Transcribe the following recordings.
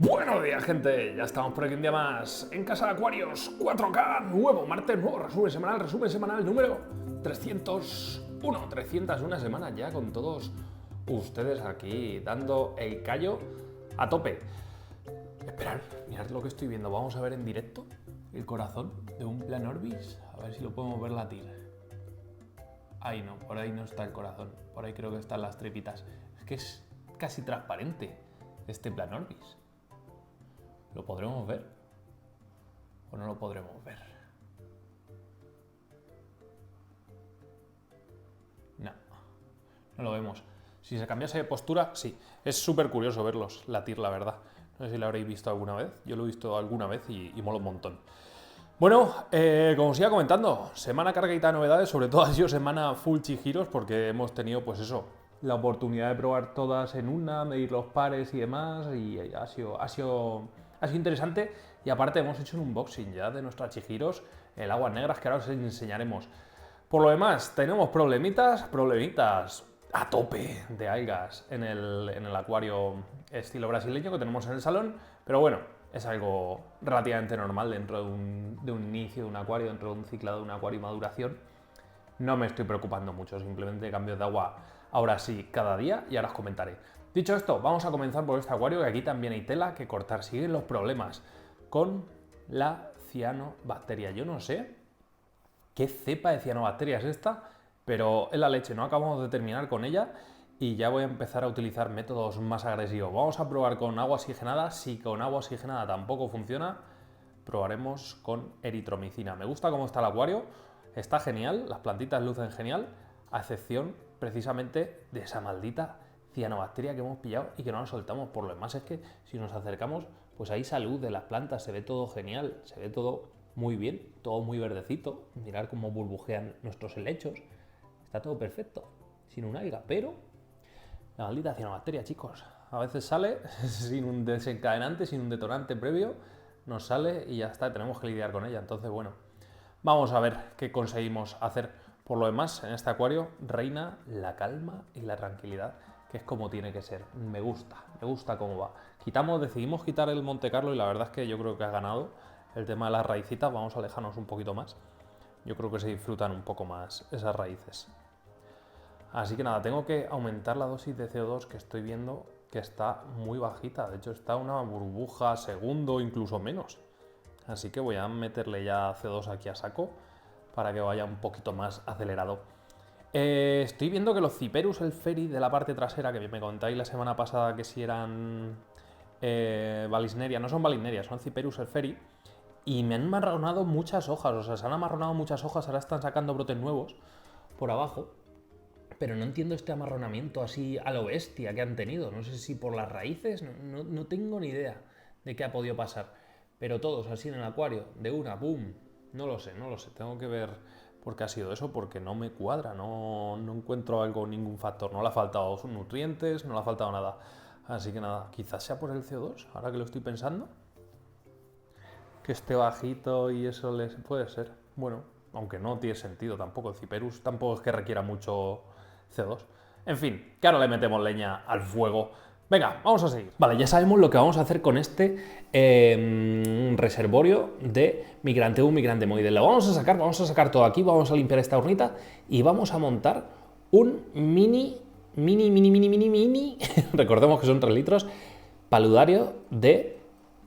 Buenos días, gente. Ya estamos por aquí un día más en Casa de Acuarios 4K, nuevo martes, nuevo resumen semanal número 301. 301 semanas ya con todos ustedes aquí dando el callo a tope. Esperad, mirad lo que estoy viendo. Vamos a ver en directo el corazón de un Planorbis. A ver si lo podemos ver latir. Ahí no, por ahí no está el corazón. Por ahí creo que están las tripitas. Es que es casi transparente este Planorbis. ¿Lo podremos ver? ¿O no lo podremos ver? No, no lo vemos. Si se cambiase de postura, sí. Es súper curioso verlos latir, la verdad. No sé si lo habréis visto alguna vez. Yo lo he visto alguna vez y mola un montón. Bueno, como os iba comentando, semana cargadita de novedades, sobre todo ha sido semana full chihiros porque hemos tenido, pues eso, la oportunidad de probar todas en una, medir los pares y demás, y ha sido interesante. Y aparte hemos hecho un unboxing ya de nuestras chihiros, el aguas negras, que ahora os enseñaremos. Por lo demás, tenemos problemitas a tope de algas en el acuario estilo brasileño que tenemos en el salón, pero bueno, es algo relativamente normal dentro de un inicio de un acuario, dentro de un ciclado de un acuario y maduración. No me estoy preocupando mucho, simplemente cambios de agua ahora sí cada día y ahora os comentaré. Dicho esto, vamos a comenzar por este acuario, que aquí también hay tela que cortar. Siguen los problemas con la cianobacteria. Yo no sé qué cepa de cianobacteria es esta, pero es la leche, no acabamos de terminar con ella y ya voy a empezar a utilizar métodos más agresivos. Vamos a probar con agua oxigenada. Si con agua oxigenada tampoco funciona, probaremos con eritromicina. Me gusta cómo está el acuario, está genial, las plantitas lucen genial, a excepción precisamente de esa maldita cianobacteria que hemos pillado y que no la soltamos. Por lo demás es que si nos acercamos, pues hay salud de las plantas, se ve todo genial, se ve todo muy bien, todo muy verdecito. Mirad cómo burbujean nuestros helechos, está todo perfecto, sin un alga, pero la maldita cianobacteria, chicos, a veces sale sin un desencadenante, sin un detonante previo, nos sale y ya está, tenemos que lidiar con ella. Entonces, bueno, vamos a ver qué conseguimos hacer. Por lo demás, en este acuario reina la calma y la tranquilidad, que es como tiene que ser. Me gusta cómo va. Decidimos quitar el Monte Carlo y la verdad es que yo creo que ha ganado el tema de las raicitas. Vamos a alejarnos un poquito más. Yo creo que se disfrutan un poco más esas raíces. Así que nada, tengo que aumentar la dosis de CO2 que estoy viendo que está muy bajita. De hecho, está una burbuja segundo, incluso menos. Así que voy a meterle ya CO2 aquí a saco para que vaya un poquito más acelerado. Estoy viendo que los Cyperus elferi de la parte trasera, que me contáis la semana pasada que si eran Valisneria, no son Valisneria, son Cyperus elferi, y me han amarronado muchas hojas, o sea, se han amarronado muchas hojas, ahora están sacando brotes nuevos por abajo. Pero no entiendo este amarronamiento así a lo bestia que han tenido. No sé si por las raíces, no tengo ni idea de qué ha podido pasar. Pero todos así en el acuario, de una, ¡boom! No lo sé. Tengo que ver por qué ha sido eso, porque no me cuadra, no encuentro ningún factor. No le ha faltado nutrientes, no le ha faltado nada. Así que nada, quizás sea por el CO2, ahora que lo estoy pensando. Que esté bajito y eso les puede ser. Bueno, aunque no tiene sentido tampoco. El Cyperus tampoco es que requiera mucho CO2. En fin, que ahora le metemos leña al fuego. Venga, vamos a seguir. Vale, ya sabemos lo que vamos a hacer con este reservorio de Migranteum migrantemoides. Lo vamos a sacar todo aquí, vamos a limpiar esta urnita y vamos a montar un mini, recordemos que son 3 litros, paludario de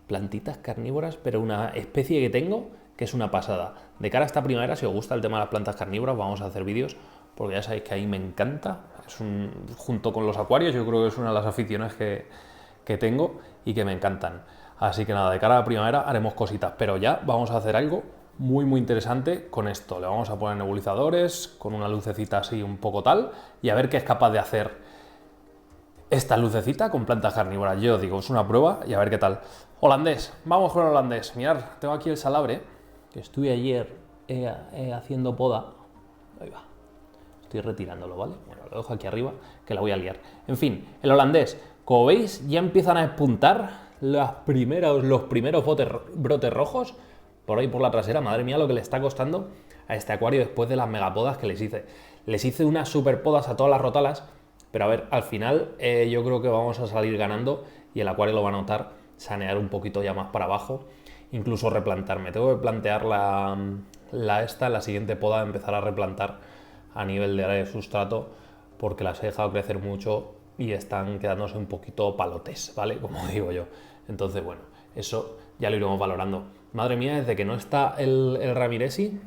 plantitas carnívoras, pero una especie que tengo que es una pasada. De cara a esta primavera, si os gusta el tema de las plantas carnívoras, vamos a hacer vídeos, porque ya sabéis que ahí me encanta. Junto con los acuarios, yo creo que es una de las aficiones que tengo y que me encantan. Así que nada, de cara a la primavera haremos cositas, pero ya vamos a hacer algo muy interesante con esto. Le vamos a poner nebulizadores, con una lucecita así un poco tal, y a ver qué es capaz de hacer esta lucecita con plantas carnívoras. Yo digo, es una prueba y a ver qué tal. Holandés, vamos con el holandés. Mirad, tengo aquí el salabre, que estuve ayer haciendo poda. Ahí va. Estoy retirándolo, ¿vale? Bueno, lo dejo aquí arriba, que la voy a liar. En fin, el holandés, como veis, ya empiezan a despuntar los primeros brotes rojos por ahí por la trasera. Madre mía, lo que le está costando a este acuario después de las megapodas que les hice. Les hice unas super podas a todas las rotalas, pero a ver, al final yo creo que vamos a salir ganando y el acuario lo va a notar sanear un poquito ya más para abajo, incluso replantarme. Tengo que plantear la siguiente poda, empezar a replantar a nivel de sustrato, porque las he dejado crecer mucho y están quedándose un poquito palotes, ¿vale? Como digo yo. Entonces, bueno, eso ya lo iremos valorando. Madre mía, desde que no está el Ramiresi,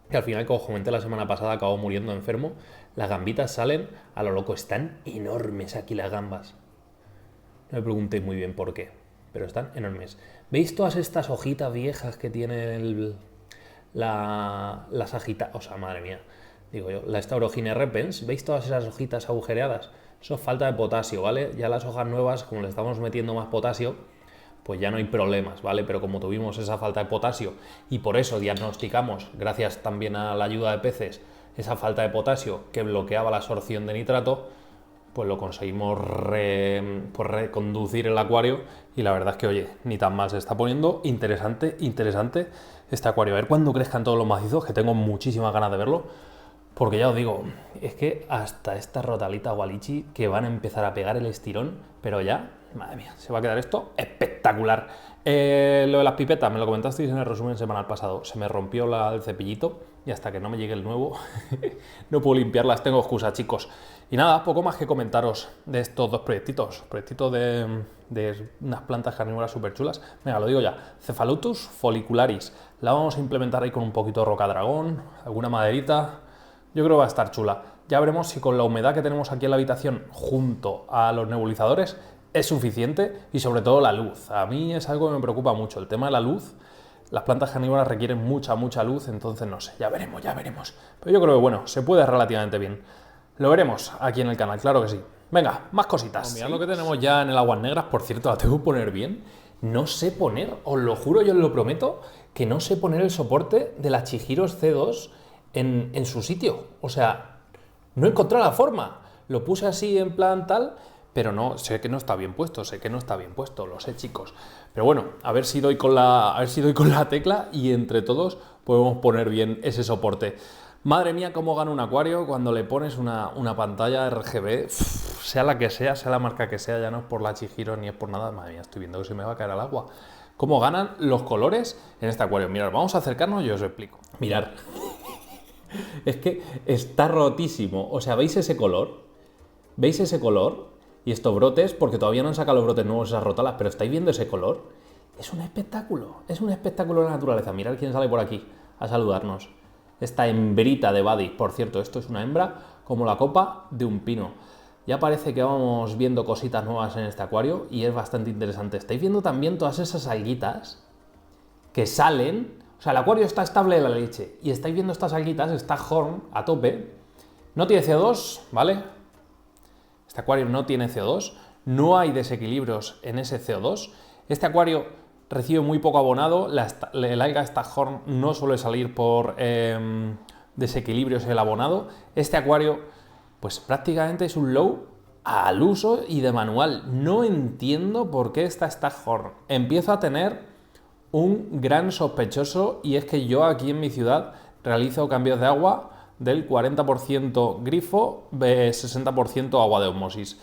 que al final, como comenté la semana pasada, acabó muriendo enfermo, las gambitas salen a lo loco. Están enormes aquí las gambas. No me preguntéis muy bien por qué, pero están enormes. ¿Veis todas estas hojitas viejas que tiene las agitas? O sea, madre mía, digo yo, la Staurogine repens, ¿veis todas esas hojitas agujereadas? Eso es falta de potasio, ¿vale? Ya las hojas nuevas, como le estamos metiendo más potasio, pues ya no hay problemas, ¿vale? Pero como tuvimos esa falta de potasio y por eso diagnosticamos, gracias también a la ayuda de peces, esa falta de potasio que bloqueaba la absorción de nitrato, pues lo conseguimos reconducir el acuario y la verdad es que, oye, ni tan mal, se está poniendo interesante este acuario. A ver cuándo crezcan todos los macizos, que tengo muchísimas ganas de verlo, porque ya os digo, es que hasta esta rotalita gualichi que van a empezar a pegar el estirón, pero ya, madre mía, se va a quedar esto espectacular. Lo de las pipetas, me lo comentasteis en el resumen semanal pasado, se me rompió el cepillito y hasta que no me llegue el nuevo no puedo limpiarlas, tengo excusa, chicos. Y nada, poco más que comentaros de estos dos proyectitos de unas plantas carnívoras súper chulas. Venga, lo digo ya, Cephalotus follicularis, la vamos a implementar ahí con un poquito de rocadragón, alguna maderita. Yo creo que va a estar chula. Ya veremos si con la humedad que tenemos aquí en la habitación junto a los nebulizadores es suficiente y sobre todo la luz. A mí es algo que me preocupa mucho, el tema de la luz. Las plantas carnívoras requieren mucha luz, entonces no sé, ya veremos. Pero yo creo que bueno, se puede relativamente bien. Lo veremos aquí en el canal, claro que sí. Venga, más cositas. Mirad lo que tenemos ya en el aguas negras, por cierto, la tengo que poner bien. No sé poner, os lo juro, yo os lo prometo, que no sé poner el soporte de la Chihiros C2 en su sitio. O sea, no he encontrado la forma. Lo puse así en plan tal, pero no, sé que no está bien puesto, lo sé, chicos. Pero bueno, a ver si doy con la tecla y entre todos podemos poner bien ese soporte. Madre mía, cómo gana un acuario cuando le pones una pantalla RGB, sea la que sea la marca que sea, ya no es por la Chihiro ni es por nada. Madre mía, estoy viendo que se me va a caer al agua. ¿Cómo ganan los colores en este acuario? Mirad, vamos a acercarnos y os explico. Mirad. Es que está rotísimo. O sea, ¿veis ese color? ¿Veis ese color? Y estos brotes, porque todavía no han sacado los brotes nuevos esas rotalas, pero ¿estáis viendo ese color? Es un espectáculo de la naturaleza. Mirad quién sale por aquí a saludarnos. Esta hembrita de Buddy. Por cierto, esto es una hembra como la copa de un pino. Ya parece que vamos viendo cositas nuevas en este acuario y es bastante interesante. ¿Estáis viendo también todas esas alguitas que salen? O sea, el acuario está estable de la leche. Y estáis viendo estas alguitas, está Horn a tope. No tiene CO2, ¿vale? Este acuario no tiene CO2. No hay desequilibrios en ese CO2. Este acuario recibe muy poco abonado. El alga Staghorn no suele salir por desequilibrios en el abonado. Este acuario, pues prácticamente es un low al uso y de manual. No entiendo por qué esta Staghorn. Empiezo a tener un gran sospechoso y es que yo aquí en mi ciudad realizo cambios de agua del 40% grifo, 60% agua de osmosis.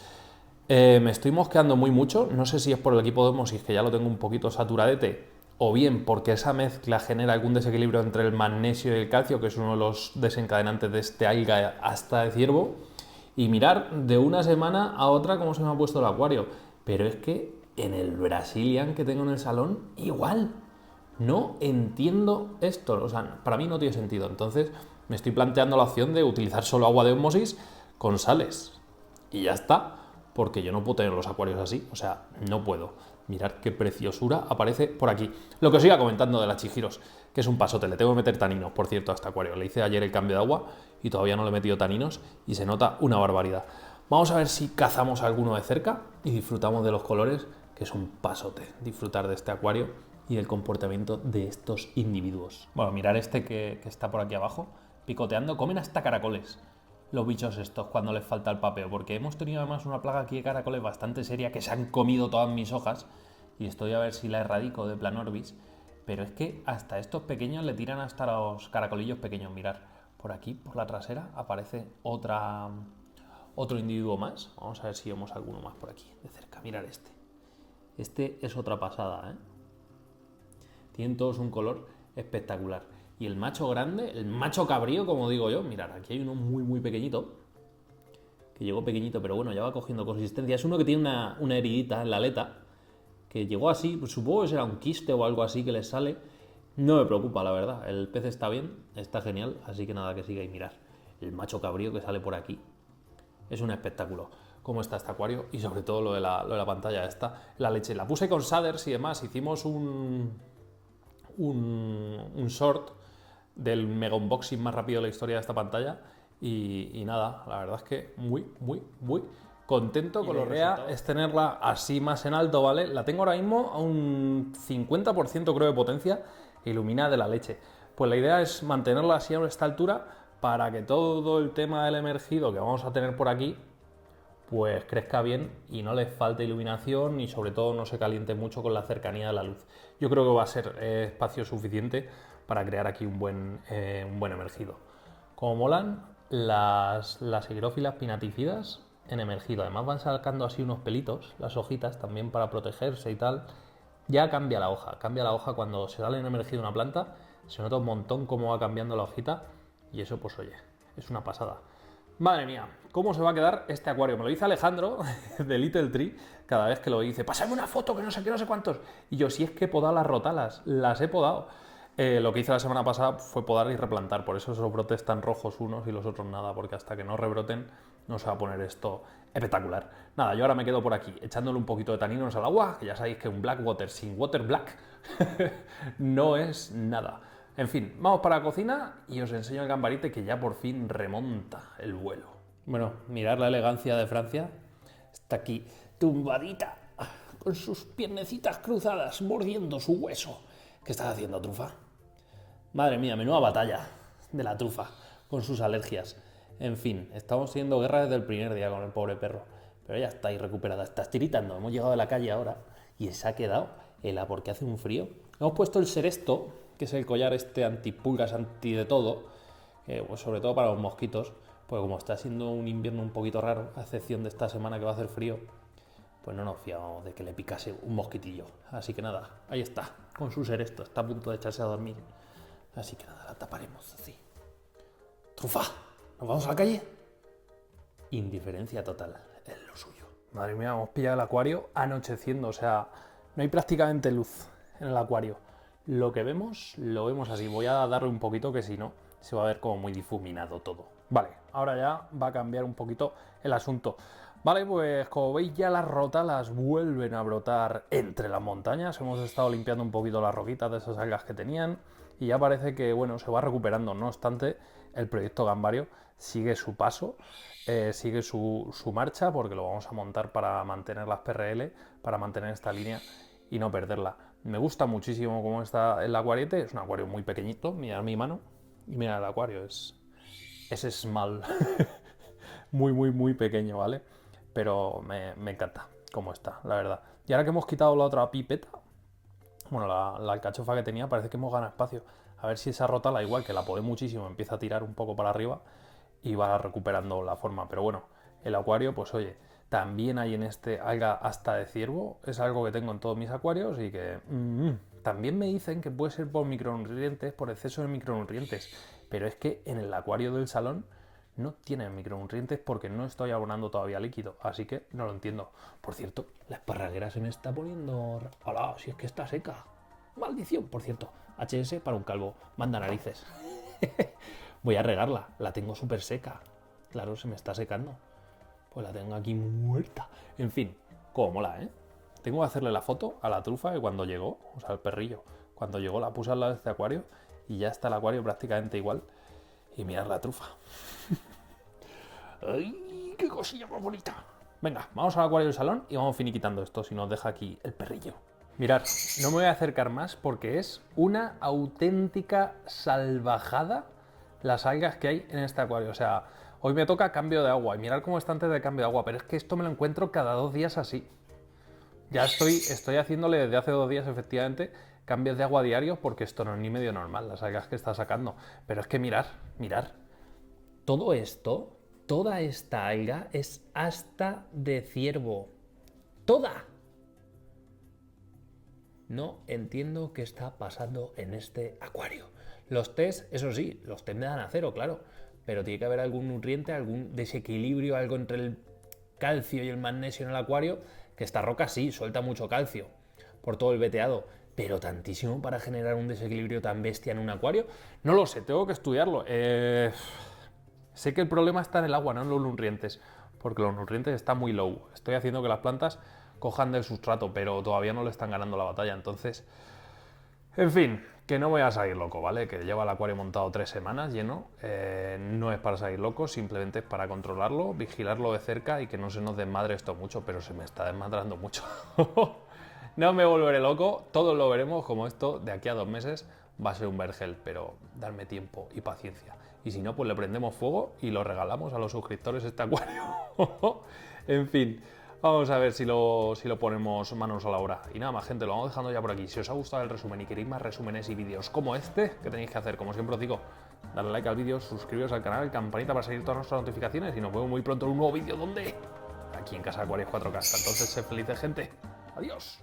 Me estoy mosqueando mucho, no sé si es por el equipo de osmosis que ya lo tengo un poquito saturadete o bien porque esa mezcla genera algún desequilibrio entre el magnesio y el calcio, que es uno de los desencadenantes de este alga hasta de ciervo. Y mirar de una semana a otra cómo se me ha puesto el acuario. Pero es que en el Brazilian que tengo en el salón, igual. No entiendo esto. O sea, para mí no tiene sentido. Entonces me estoy planteando la opción de utilizar solo agua de osmosis con sales. Y ya está. Porque yo no puedo tener los acuarios así. O sea, no puedo. Mirad qué preciosura aparece por aquí. Lo que os iba comentando de las Chihiros, que es un pasote. Le tengo que meter taninos, por cierto, a este acuario. Le hice ayer el cambio de agua y todavía no le he metido taninos y se nota una barbaridad. Vamos a ver si cazamos alguno de cerca y disfrutamos de los colores, que es un pasote disfrutar de este acuario y del comportamiento de estos individuos. Bueno, mirar este que está por aquí abajo, picoteando. Comen hasta caracoles los bichos estos cuando les falta el papeo, porque hemos tenido además una plaga aquí de caracoles bastante seria que se han comido todas mis hojas y estoy a ver si la erradico de Planorbis, pero es que hasta estos pequeños le tiran hasta los caracolillos pequeños. Mirar, por aquí, por la trasera, aparece otro individuo más. Vamos a ver si vemos alguno más por aquí de cerca. Mirar este. Este es otra pasada, ¿eh? Tienen todos un color espectacular. Y el macho grande, el macho cabrío, como digo yo, mirad, aquí hay uno muy pequeñito, que llegó pequeñito, pero bueno, ya va cogiendo consistencia. Es uno que tiene una heridita en la aleta, que llegó así, pues supongo que será un quiste o algo así que les sale. No me preocupa, la verdad. El pez está bien, está genial, así que nada, que siga y mirar. El macho cabrío que sale por aquí. Es un espectáculo cómo está este acuario y sobre todo lo de la pantalla esta. La leche, la puse con shaders y demás, hicimos un short del mega unboxing más rápido de la historia de esta pantalla y nada, la verdad es que muy contento con los resultados. Es tenerla así más en alto, ¿vale? La tengo ahora mismo a un 50% creo de potencia, ilumina de la leche. Pues la idea es mantenerla así a esta altura para que todo el tema del emergido que vamos a tener por aquí pues crezca bien y no le falte iluminación y sobre todo no se caliente mucho con la cercanía de la luz. Yo creo que va a ser espacio suficiente para crear aquí un buen emergido. Como molan las higrófilas pinatifidas en emergido. Además van sacando así unos pelitos, las hojitas también para protegerse y tal. Ya cambia la hoja cuando se sale en emergido una planta, se nota un montón cómo va cambiando la hojita y eso pues oye, es una pasada. Madre mía, ¿cómo se va a quedar este acuario? Me lo dice Alejandro de Little Tree cada vez que lo dice, pásame una foto que no sé qué, no sé cuántos. Y yo, si es que he podado las rotalas, las he podado. Lo que hice la semana pasada fue podar y replantar, por eso esos brotes tan rojos unos y los otros nada, porque hasta que no rebroten no se va a poner esto espectacular. Nada, yo ahora me quedo por aquí echándole un poquito de taninos al agua, que ya sabéis que un Blackwater sin water black no es nada. En fin, vamos para la cocina y os enseño el gambarite que ya por fin remonta el vuelo. Bueno, mirad la elegancia de Francia. Está aquí tumbadita, con sus piernecitas cruzadas, mordiendo su hueso. ¿Qué estás haciendo, trufa? Madre mía, menuda batalla de la trufa, con sus alergias. En fin, estamos teniendo guerra desde el primer día con el pobre perro. Pero ya está ahí recuperada, está tiritando. Hemos llegado de la calle ahora y se ha quedado hela porque hace un frío. Hemos puesto el Seresto, que es el collar este antipulgas, anti de todo, pues sobre todo para los mosquitos, pues como está siendo un invierno un poquito raro, a excepción de esta semana que va a hacer frío, pues no nos fiamos de que le picase un mosquitillo. Así que nada, ahí está, con su Seresto, está a punto de echarse a dormir. Así que nada, la taparemos así. ¡Trufa! ¿Nos vamos a la calle? Indiferencia total, es lo suyo. Madre mía, hemos pillado el acuario anocheciendo, o sea, no hay prácticamente luz en el acuario. Lo que vemos, lo vemos así. Voy a darle un poquito que si no, se va a ver como muy difuminado todo. Vale, ahora ya va a cambiar un poquito el asunto. Vale, pues como veis ya las rotalas vuelven a brotar entre las montañas. Hemos estado limpiando un poquito las roquitas de esas algas que tenían y ya parece que, bueno, se va recuperando. No obstante, el proyecto Gambario sigue su paso, sigue su marcha, porque lo vamos a montar para mantener las PRL, para mantener esta línea y no perderla. Me gusta muchísimo cómo está el acuariete, es un acuario muy pequeñito, mirad mi mano y mirad el acuario, es small, muy pequeño, ¿vale? Pero me encanta cómo está, la verdad. Y ahora que hemos quitado la otra pipeta, bueno, la alcachofa que tenía, parece que hemos ganado espacio. A ver si esa rotala, igual que la podé muchísimo, empieza a tirar un poco para arriba y va recuperando la forma. Pero bueno, el acuario, pues oye, también hay en este alga hasta de ciervo. Es algo que tengo en todos mis acuarios y que también me dicen que puede ser por micronutrientes, por exceso de micronutrientes. Pero es que en el acuario del salón no tienen micronutrientes porque no estoy abonando todavía líquido, así que no lo entiendo. Por cierto, la esparraguera se me está poniendo... ¡Hala! Si es que está seca. ¡Maldición! Por cierto, HS para un calvo. Manda narices. Voy a regarla. La tengo súper seca. Claro, se me está secando. Pues la tengo aquí muerta. En fin, cómo mola, ¿eh? Tengo que hacerle la foto a la trufa que cuando llegó, o sea, al perrillo, cuando llegó la puse al lado de este acuario y ya está el acuario prácticamente igual. Y mirad la trufa. ¡Ay, qué cosilla más bonita! Venga, vamos al acuario del salón y vamos finiquitando esto, si nos deja aquí el perrillo. Mirad, no me voy a acercar más porque es una auténtica salvajada las algas que hay en este acuario. O sea, hoy me toca cambio de agua y mirad cómo está antes de cambio de agua, pero es que esto me lo encuentro cada 2 días así. Ya estoy haciéndole desde hace 2 días efectivamente cambios de agua diarios porque esto no es ni medio normal, las algas que está sacando. Pero es que mirad. Todo esto, toda esta alga es asta de ciervo. ¡Toda! No entiendo qué está pasando en este acuario. Los test, eso sí, los test me dan a cero, claro, pero tiene que haber algún nutriente, algún desequilibrio, algo entre el calcio y el magnesio en el acuario, que esta roca sí, suelta mucho calcio por todo el veteado, pero tantísimo para generar un desequilibrio tan bestia en un acuario. No lo sé, tengo que estudiarlo. Sé que el problema está en el agua, no en los nutrientes, porque los nutrientes están muy low. Estoy haciendo que las plantas cojan del sustrato, pero todavía no le están ganando la batalla, entonces... En fin, que no voy a salir loco, ¿vale? Que lleva el acuario montado 3 semanas lleno. No es para salir loco, simplemente es para controlarlo, vigilarlo de cerca y que no se nos desmadre esto mucho, pero se me está desmadrando mucho. No me volveré loco, todos lo veremos como esto de aquí a 2 meses va a ser un vergel, pero darme tiempo y paciencia. Y si no, pues le prendemos fuego y lo regalamos a los suscriptores este acuario. En fin, vamos a ver si lo ponemos manos a la obra. Y nada más, gente, lo vamos dejando ya por aquí. Si os ha gustado el resumen y queréis más resúmenes y vídeos como este, ¿qué tenéis que hacer? Como siempre os digo, darle like al vídeo, suscribiros al canal, campanita para seguir todas nuestras notificaciones y nos vemos muy pronto en un nuevo vídeo. ¿Dónde? Aquí en Casa Acuarios 4K. Entonces, sed felices, gente. Adiós.